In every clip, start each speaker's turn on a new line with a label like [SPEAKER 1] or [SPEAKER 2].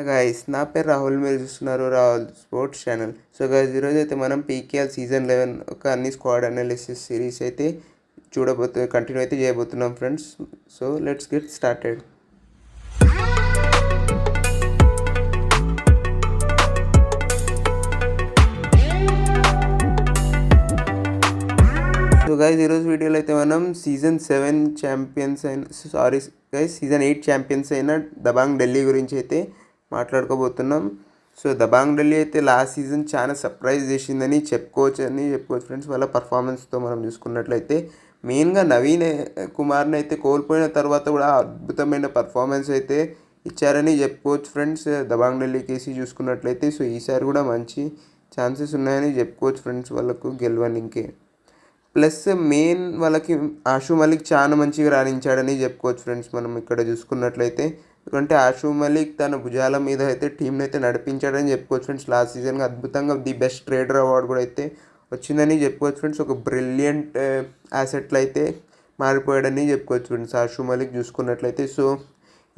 [SPEAKER 1] Guys నా పేరు రాహుల్, మీరు చూస్తున్నారు Rahul sports channel. So guys ఈరోజు అయితే మనం పీకేఎల్ సీజన్ 11 ఒక అన్ని స్క్వాడ్ అనాలిసిస్ సిరీస్ అయితే కంటిన్యూ అయితే చేయబోతున్నాం friends. So let's get started. So guys ఈరోజు వీడియోలో అయితే మనం సీజన్ 7 ఛాంపియన్స్ సీజన్ 8 ఛాంపియన్స్ అయిన దబాంగ్ ఢిల్లీ గురించి అయితే మాట్లాడుకోబోతున్నాం. సో దబాంగ్ ఢిల్లీ అయితే లాస్ట్ సీజన్ చాలా సర్ప్రైజ్ చేసిందని చెప్పుకోవచ్చు ఫ్రెండ్స్. వాళ్ళ పర్ఫార్మెన్స్తో మనం చూసుకున్నట్లయితే మెయిన్గా నవీన్ కుమార్ని అయితే కోల్పోయిన తర్వాత కూడా అద్భుతమైన పర్ఫార్మెన్స్ అయితే ఇచ్చారని చెప్పుకోవచ్చు ఫ్రెండ్స్. దబాంగ్ ఢిల్లీ కేసి చూసుకున్నట్లయితే సో ఈసారి కూడా మంచి ఛాన్సెస్ ఉన్నాయని చెప్పుకోవచ్చు ఫ్రెండ్స్ వాళ్ళకు గెలవడానికి. ప్లస్ మెయిన్ వాళ్ళకి ఆషు మలిక్ చాలా మంచిగా రాణించాడని చెప్పుకోవచ్చు ఫ్రెండ్స్ మనం ఇక్కడ చూసుకున్నట్లయితే. ఎందుకంటే ఆషు మలిక్ తన భుజాల మీద అయితే టీంని అయితే నడిపించాడని చెప్పుకోవచ్చు ఫ్రెండ్స్. లాస్ట్ సీజన్గా అద్భుతంగా ది బెస్ట్ ట్రేడర్ అవార్డు కూడా అయితే వచ్చిందని చెప్పుకోవచ్చు ఫ్రెండ్స్. ఒక బ్రిలియంట్ యాసెట్లు అయితే మారిపోయాడని చెప్పుకోవచ్చు ఫ్రెండ్స్ ఆషు మలిక్ చూసుకున్నట్లయితే. సో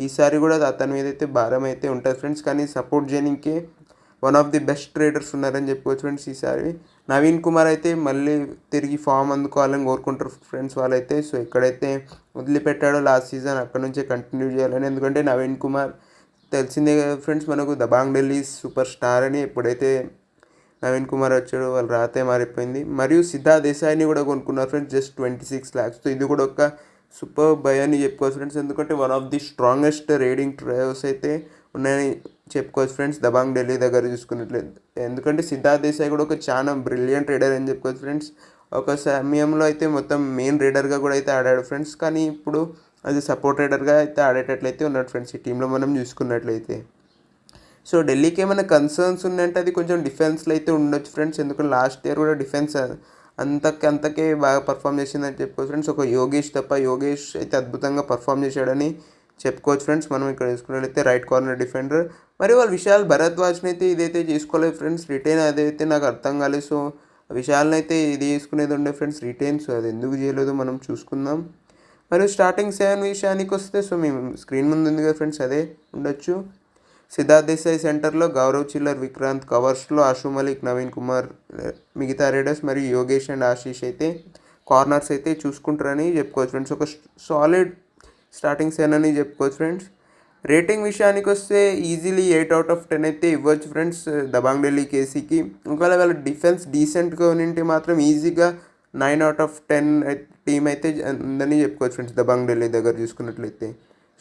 [SPEAKER 1] ఈసారి కూడా అతని మీద అయితే భారం అయితే ఉంటుంది ఫ్రెండ్స్. కానీ సపోర్ట్ చేయడానికి one of the best traders ఉన్నారని చెప్పుకోవచ్చు ఫ్రెండ్స్. ఈసారి నవీన్ కుమార్ అయితే మళ్ళీ తిరిగి ఫామ్ అందుకోవాలని కోరుకుంటారు ఫ్రెండ్స్ వాళ్ళైతే. సో ఎక్కడైతే వదిలిపెట్టాడో లాస్ట్ సీజన్ అక్కడ నుంచే కంటిన్యూ చేయాలని. ఎందుకంటే నవీన్ కుమార్ తెలిసిందే కదా ఫ్రెండ్స్ మనకు దబాంగ్ ఢిల్లీ సూపర్ స్టార్ అని. ఎప్పుడైతే నవీన్ కుమార్ వచ్చాడో వాళ్ళ రాతే మారిపోయింది. మరియు సిద్ధార్థ్ దేశాయిని కూడా కొనుక్కున్నారు ఫ్రెండ్స్ జస్ట్ 26 lakhsతో. ఇది కూడా ఒక సూపర్ బై అని చెప్పుకోవచ్చు ఫ్రెండ్స్. ఎందుకంటే one of the strongest raiding trials అయితే ఉన్నాయని చెప్పుకోవచ్చు ఫ్రెండ్స్ దబాంగ్ ఢిల్లీ దగ్గర చూసుకున్నట్లేదు. ఎందుకంటే సిద్ధార్థ్ దేశాయ్ కూడా ఒక చాలా బ్రిలియంట్ రైడర్ అని చెప్పుకోవచ్చు ఫ్రెండ్స్. ఒక సమయంలో అయితే మొత్తం మెయిన్ రైడర్గా కూడా అయితే ఆడాడు ఫ్రెండ్స్. కానీ ఇప్పుడు అది సపోర్ట్ రైడర్గా అయితే ఆడేటట్లయితే ఉన్నాడు ఫ్రెండ్స్ ఈ టీంలో మనం చూసుకున్నట్లయితే. సో ఢిల్లీకి ఏమైనా కన్సర్న్స్ ఉన్నాయంటే అది కొంచెం డిఫెన్స్లో అయితే ఉండొచ్చు ఫ్రెండ్స్. ఎందుకంటే లాస్ట్ ఇయర్ కూడా డిఫెన్స్ అంతకే బాగా పర్ఫామ్ చేసిందని చెప్పుకోవచ్చు ఫ్రెండ్స్. ఒక యోగేష్ అయితే అద్భుతంగా పర్ఫామ్ చేశాడని చెప్పుకోవచ్చు ఫ్రెండ్స్ మనం ఇక్కడ చూసుకున్నట్లయితే రైట్ కార్నర్ డిఫెండర్. మరి వాళ్ళు విశాల్ భరద్వాజ్ని అయితే ఇదైతే చేసుకోలేదు ఫ్రెండ్స్ రిటైన్. అదైతే నాకు అర్థం కాలేదు. సో విశాల్ని అయితే ఇది చేసుకునేది ఉండే ఫ్రెండ్స్ రిటైన్. సో అది ఎందుకు చేయలేదు మనం చూసుకుందాం. మరియు స్టార్టింగ్ 7 విషయానికి వస్తే సో మేము స్క్రీన్ ముందు ఉంది కదా ఫ్రెండ్స్ అదే ఉండొచ్చు. సిద్ధార్థ్ దేశాయ్ సెంటర్లో, గౌరవ్ చిల్లర్, విక్రాంత్ కవర్స్లో, ఆషు మలిక్, నవీన్ కుమార్ మిగతా రైడర్స్ మరియు యోగేష్ అండ్ ఆశీష్ అయితే కార్నర్స్ అయితే చూసుకుంటారని చెప్పుకోవచ్చు ఫ్రెండ్స్. ఒక సాలిడ్ స్టార్టింగ్ 7 అని చెప్పుకోవచ్చు ఫ్రెండ్స్. రేటింగ్ విషయానికి వస్తే ఈజీలీ 8 out of 10 అయితే ఇవ్వచ్చు ఫ్రెండ్స్ దబాంగ్ ఢిల్లీ కేసీకి. ఒకవేళ వాళ్ళ డిఫెన్స్ డీసెంట్గా ఉంటే మాత్రం ఈజీగా 9 out of 10 టీం అయితే ఉందని చెప్పుకోవచ్చు ఫ్రెండ్స్ దబాంగ్ ఢిల్లీ దగ్గర చూసుకున్నట్లయితే.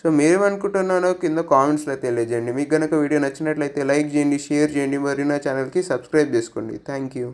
[SPEAKER 1] సో మీరేమనుకుంటున్నారో కింద కామెంట్స్లో తెలియజేయండి. మీకు కనుక వీడియో నచ్చినట్లయితే లైక్ చేయండి, షేర్ చేయండి, మరియు నా ఛానల్కి సబ్స్క్రైబ్ చేసుకోండి. Thank you.